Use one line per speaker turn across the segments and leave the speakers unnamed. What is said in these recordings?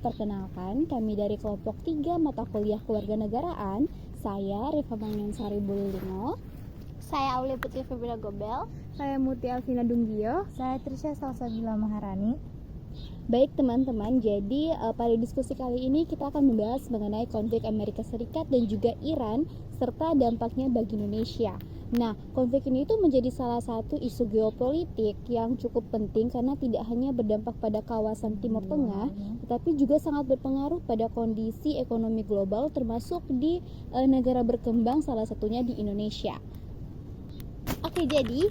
perkenalkan, kami dari kelompok 3 mata kuliah Kewarganegaraan. Saya Rifa Mangyonsari Bulilingo.
Saya Aulia Putri Febriana Gobel.
Saya Muti Alvina Dunggio.
Saya Trisha Salsabila Maharani.
Baik teman-teman, jadi pada diskusi kali ini kita akan membahas mengenai konflik Amerika Serikat dan juga Iran serta dampaknya bagi Indonesia. Nah, konflik ini itu menjadi salah satu isu geopolitik yang cukup penting karena tidak hanya berdampak pada kawasan Timur Tengah, tetapi juga sangat berpengaruh pada kondisi ekonomi global termasuk di negara berkembang, salah satunya di Indonesia.
Oke, jadi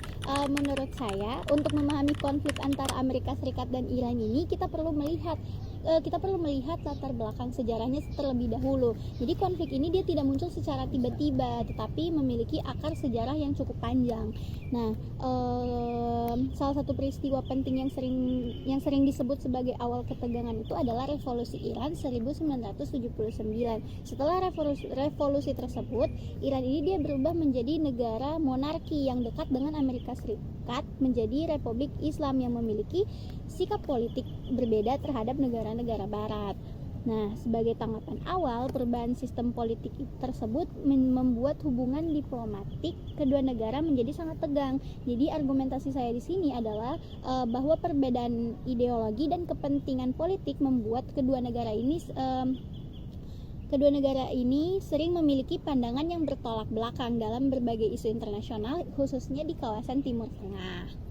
menurut saya untuk memahami konflik antara Amerika Serikat dan Iran ini kita perlu melihat latar belakang sejarahnya terlebih dahulu. Jadi konflik ini dia tidak muncul secara tiba-tiba, tetapi memiliki akar sejarah yang cukup panjang. Nah, salah satu peristiwa penting yang sering disebut sebagai awal ketegangan itu adalah Revolusi Iran 1979. Setelah revolusi tersebut, Iran ini dia berubah menjadi negara monarki yang dekat dengan Amerika Serikat, menjadi Republik Islam yang memiliki sikap politik berbeda terhadap negara-negara barat. Nah, sebagai tanggapan awal, perubahan sistem politik tersebut membuat hubungan diplomatik kedua negara menjadi sangat tegang. Jadi argumentasi saya di sini adalah bahwa perbedaan ideologi dan kepentingan politik membuat kedua negara ini sering memiliki pandangan yang bertolak belakang dalam berbagai isu internasional, khususnya di kawasan Timur Tengah.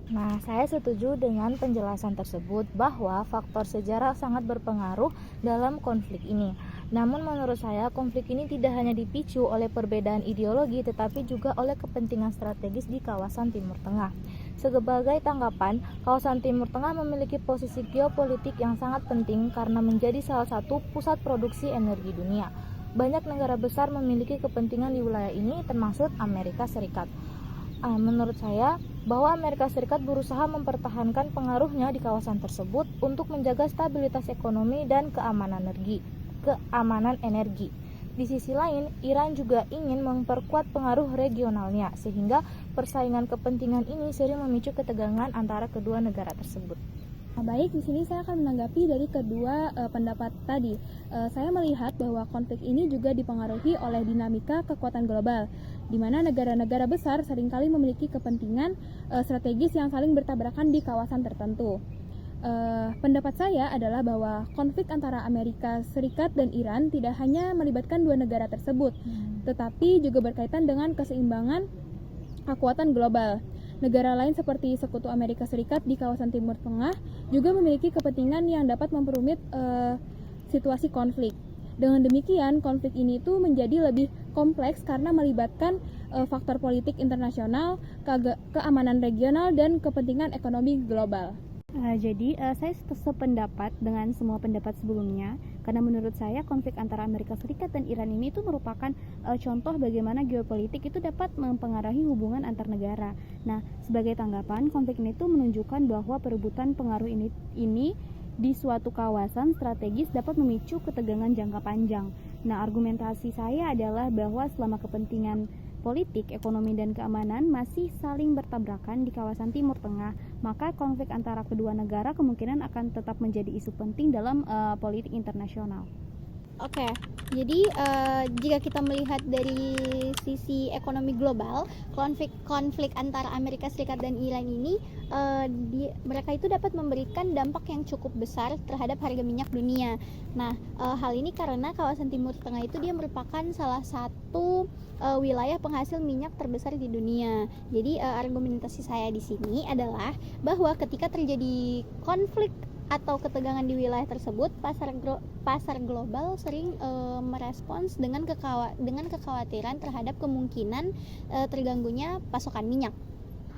Nah, saya setuju dengan penjelasan tersebut bahwa faktor sejarah sangat berpengaruh dalam konflik ini. Namun menurut saya konflik ini tidak hanya dipicu oleh perbedaan ideologi tetapi juga oleh kepentingan strategis di kawasan Timur Tengah. Sebagai tanggapan, kawasan Timur Tengah memiliki posisi geopolitik yang sangat penting karena menjadi salah satu pusat produksi energi dunia. Banyak negara besar memiliki kepentingan di wilayah ini termasuk Amerika Serikat. Menurut saya, bahwa Amerika Serikat berusaha mempertahankan pengaruhnya di kawasan tersebut untuk menjaga stabilitas ekonomi dan keamanan energi. Di sisi lain, Iran juga ingin memperkuat pengaruh regionalnya, sehingga persaingan kepentingan ini sering memicu ketegangan antara kedua negara tersebut.
Baik, di sini saya akan menanggapi dari kedua pendapat tadi. Saya melihat bahwa konflik ini juga dipengaruhi oleh dinamika kekuatan global, di mana negara-negara besar seringkali memiliki kepentingan strategis yang saling bertabrakan di kawasan tertentu. Pendapat saya adalah bahwa konflik antara Amerika Serikat dan Iran tidak hanya melibatkan dua negara tersebut, tetapi juga berkaitan dengan keseimbangan kekuatan global. Negara lain seperti Sekutu Amerika Serikat di kawasan Timur Tengah juga memiliki kepentingan yang dapat memperumit situasi konflik. Dengan demikian, konflik ini tuh menjadi lebih kompleks karena melibatkan faktor politik internasional, keamanan regional, dan kepentingan ekonomi global.
Jadi saya sependapat dengan semua pendapat sebelumnya, karena menurut saya konflik antara Amerika Serikat dan Iran ini itu merupakan contoh bagaimana geopolitik itu dapat mempengaruhi hubungan antar negara. Nah, sebagai tanggapan, konflik ini itu menunjukkan bahwa perebutan pengaruh ini di suatu kawasan strategis dapat memicu ketegangan jangka panjang. Nah, argumentasi saya adalah bahwa selama kepentingan politik, ekonomi, dan keamanan masih saling bertabrakan di kawasan Timur Tengah, maka konflik antara kedua negara kemungkinan akan tetap menjadi isu penting dalam politik internasional.
Oke, jadi jika kita melihat dari sisi ekonomi global, konflik antara Amerika Serikat dan Iran ini, mereka itu dapat memberikan dampak yang cukup besar terhadap harga minyak dunia. Nah, hal ini karena kawasan Timur Tengah itu dia merupakan salah satu wilayah penghasil minyak terbesar di dunia. Jadi argumentasi saya di sini adalah bahwa ketika terjadi konflik atau ketegangan di wilayah tersebut, pasar global sering merespons dengan kekhawatiran terhadap kemungkinan terganggunya pasokan minyak.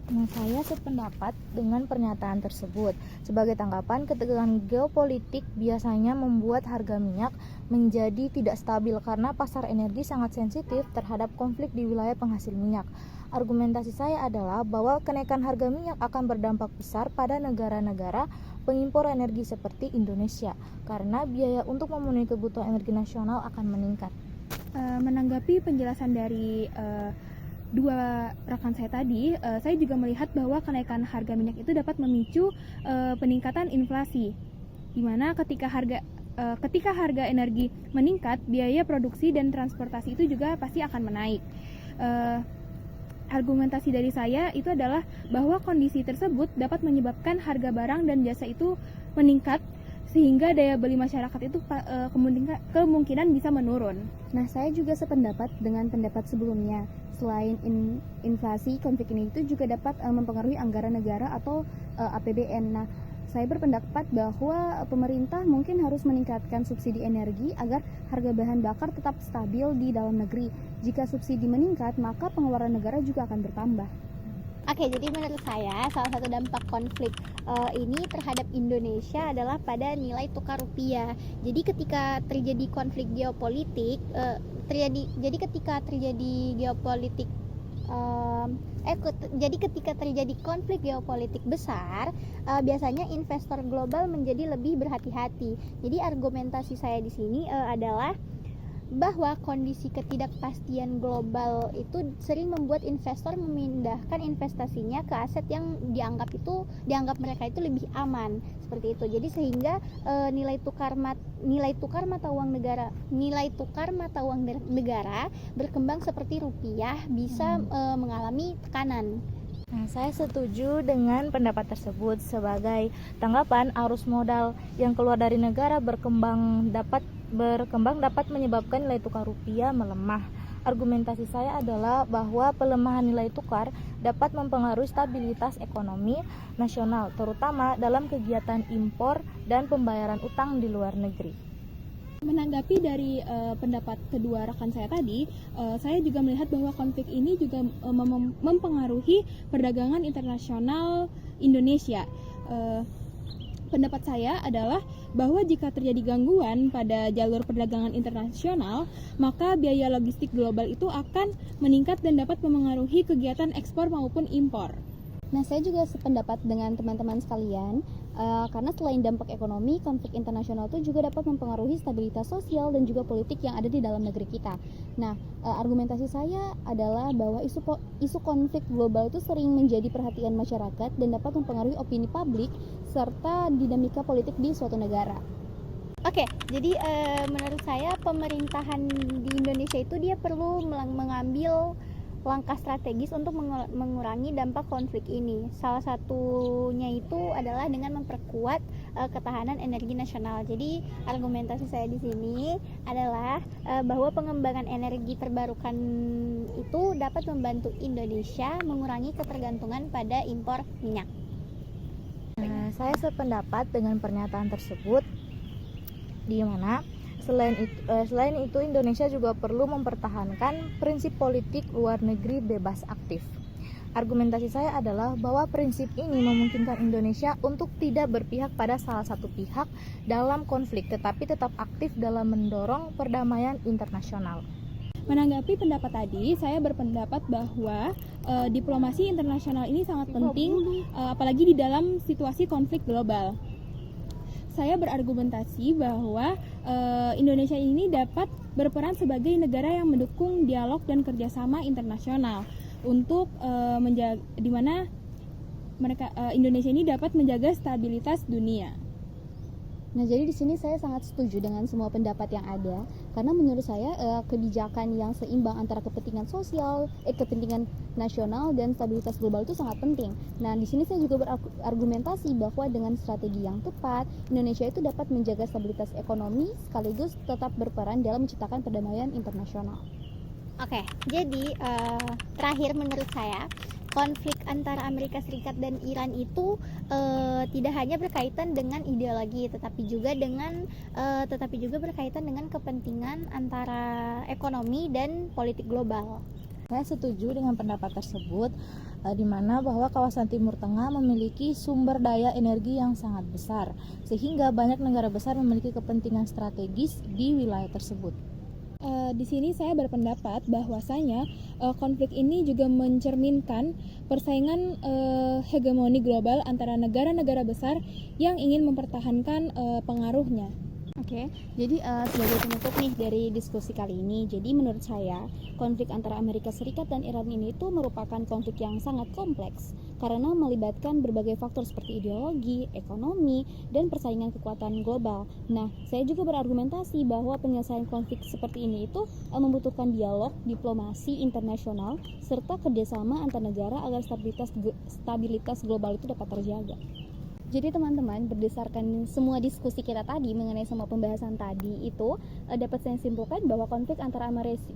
Nah, saya sependapat dengan pernyataan tersebut. Sebagai tanggapan, ketegangan geopolitik biasanya membuat harga minyak menjadi tidak stabil karena pasar energi sangat sensitif terhadap konflik di wilayah penghasil minyak. Argumentasi saya adalah bahwa kenaikan harga minyak akan berdampak besar pada negara-negara pengimpor energi seperti Indonesia, karena biaya untuk memenuhi kebutuhan energi nasional akan meningkat.
Menanggapi penjelasan dari dua rekan saya tadi, saya juga melihat bahwa kenaikan harga minyak itu dapat memicu peningkatan inflasi, di mana ketika harga ketika harga energi meningkat, biaya produksi dan transportasi itu juga pasti akan menaik. Argumentasi dari saya itu adalah bahwa kondisi tersebut dapat menyebabkan harga barang dan jasa itu meningkat, sehingga daya beli masyarakat itu kemungkinan bisa menurun.
Nah, saya juga sependapat dengan pendapat sebelumnya. Selain inflasi, konflik ini itu juga dapat mempengaruhi anggaran negara atau APBN. Nah, saya berpendapat bahwa pemerintah mungkin harus meningkatkan subsidi energi agar harga bahan bakar tetap stabil di dalam negeri. Jika subsidi meningkat, maka pengeluaran negara juga akan bertambah.
Oke, jadi menurut saya salah satu dampak konflik ini terhadap Indonesia adalah pada nilai tukar rupiah. Jadi ketika terjadi konflik geopolitik, ketika terjadi konflik geopolitik besar, biasanya investor global menjadi lebih berhati-hati. Jadi argumentasi saya di sini adalah bahwa kondisi ketidakpastian global itu sering membuat investor memindahkan investasinya ke aset yang dianggap mereka itu lebih aman, seperti itu. Jadi sehingga nilai tukar mata uang negara berkembang seperti rupiah bisa mengalami tekanan.
Nah, saya setuju dengan pendapat tersebut. Sebagai tanggapan, arus modal yang keluar dari negara berkembang dapat menyebabkan nilai tukar rupiah melemah. Argumentasi saya adalah bahwa pelemahan nilai tukar dapat mempengaruhi stabilitas ekonomi nasional, terutama dalam kegiatan impor dan pembayaran utang di luar negeri.
Menanggapi dari pendapat kedua rekan saya tadi, saya juga melihat bahwa konflik ini juga mempengaruhi perdagangan internasional Indonesia. Pendapat saya adalah bahwa jika terjadi gangguan pada jalur perdagangan internasional, maka biaya logistik global itu akan meningkat dan dapat memengaruhi kegiatan ekspor maupun impor.
Nah, saya juga sependapat dengan teman-teman sekalian, karena selain dampak ekonomi, konflik internasional itu juga dapat mempengaruhi stabilitas sosial dan juga politik yang ada di dalam negeri kita. Nah, argumentasi saya adalah bahwa isu konflik global itu sering menjadi perhatian masyarakat dan dapat mempengaruhi opini publik serta dinamika politik di suatu negara.
Oke, jadi menurut saya pemerintahan di Indonesia itu dia perlu mengambil langkah strategis untuk mengurangi dampak konflik ini. Salah satunya itu adalah dengan memperkuat ketahanan energi nasional. Jadi argumentasi saya di sini adalah bahwa pengembangan energi terbarukan itu dapat membantu Indonesia mengurangi ketergantungan pada impor minyak.
Saya sependapat dengan pernyataan tersebut, di mana selain itu Indonesia juga perlu mempertahankan prinsip politik luar negeri bebas aktif. Argumentasi saya adalah bahwa prinsip ini memungkinkan Indonesia untuk tidak berpihak pada salah satu pihak dalam konflik, tetapi tetap aktif dalam mendorong perdamaian internasional.
Menanggapi pendapat tadi, saya berpendapat bahwa diplomasi internasional ini sangat penting, apalagi di dalam situasi konflik global. Saya berargumentasi bahwa Indonesia ini dapat berperan sebagai negara yang mendukung dialog dan kerjasama internasional untuk di mana Indonesia ini dapat menjaga stabilitas dunia.
Nah, jadi di sini saya sangat setuju dengan semua pendapat yang ada, karena menurut saya kebijakan yang seimbang antara kepentingan sosial, kepentingan nasional dan stabilitas global itu sangat penting. Nah, di sini saya juga berargumentasi bahwa dengan strategi yang tepat, Indonesia itu dapat menjaga stabilitas ekonomi sekaligus tetap berperan dalam menciptakan perdamaian internasional.
Oke, jadi terakhir menurut saya konflik antara Amerika Serikat dan Iran itu tidak hanya berkaitan dengan ideologi, tetapi juga berkaitan dengan kepentingan antara ekonomi dan politik global.
Saya setuju dengan pendapat tersebut, di mana bahwa kawasan Timur Tengah memiliki sumber daya energi yang sangat besar, sehingga banyak negara besar memiliki kepentingan strategis di wilayah tersebut.
Di sini saya berpendapat bahwasanya konflik ini juga mencerminkan persaingan hegemoni global antara negara-negara besar yang ingin mempertahankan pengaruhnya.
Oke, jadi sebagai penutup nih dari diskusi kali ini, jadi menurut saya konflik antara Amerika Serikat dan Iran ini itu merupakan konflik yang sangat kompleks karena melibatkan berbagai faktor seperti ideologi, ekonomi, dan persaingan kekuatan global. Nah, saya juga berargumentasi bahwa penyelesaian konflik seperti ini itu membutuhkan dialog, diplomasi internasional, serta kerjasama antar negara agar stabilitas global itu dapat terjaga. Jadi teman-teman, berdasarkan semua diskusi kita tadi mengenai semua pembahasan tadi itu dapat saya simpulkan bahwa konflik antara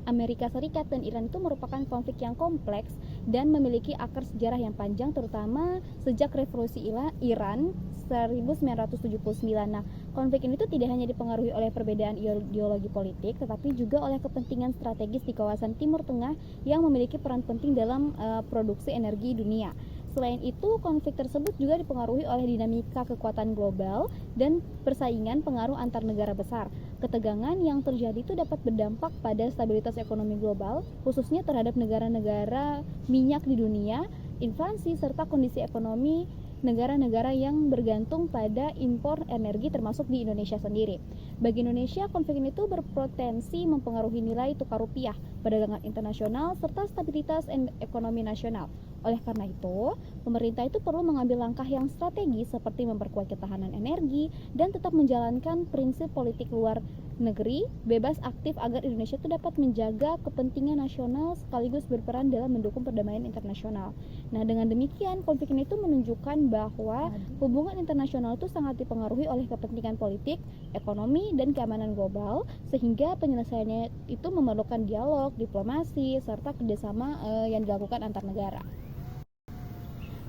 Amerika Serikat dan Iran itu merupakan konflik yang kompleks dan memiliki akar sejarah yang panjang, terutama sejak revolusi Iran 1979. Nah, konflik ini tuh tidak hanya dipengaruhi oleh perbedaan ideologi politik, tetapi juga oleh kepentingan strategis di kawasan Timur Tengah yang memiliki peran penting dalam produksi energi dunia. Selain itu, konflik tersebut juga dipengaruhi oleh dinamika kekuatan global dan persaingan pengaruh antar negara besar. Ketegangan yang terjadi itu dapat berdampak pada stabilitas ekonomi global, khususnya terhadap negara-negara minyak di dunia, inflasi, serta kondisi ekonomi negara-negara yang bergantung pada impor energi termasuk di Indonesia sendiri. Bagi Indonesia, konflik ini tuh berpotensi mempengaruhi nilai tukar rupiah, perdagangan internasional, serta stabilitas ekonomi nasional. Oleh karena itu, pemerintah itu perlu mengambil langkah yang strategis seperti memperkuat ketahanan energi dan tetap menjalankan prinsip politik luar negeri bebas aktif agar Indonesia itu dapat menjaga kepentingan nasional sekaligus berperan dalam mendukung perdamaian internasional. Nah, dengan demikian konflik ini itu menunjukkan bahwa hubungan internasional itu sangat dipengaruhi oleh kepentingan politik, ekonomi, dan keamanan global, sehingga penyelesaiannya itu memerlukan dialog, diplomasi, serta kerjasama yang dilakukan antar negara.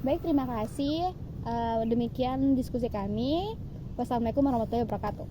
Baik, terima kasih. Demikian diskusi kami. Wassalamualaikum warahmatullahi wabarakatuh.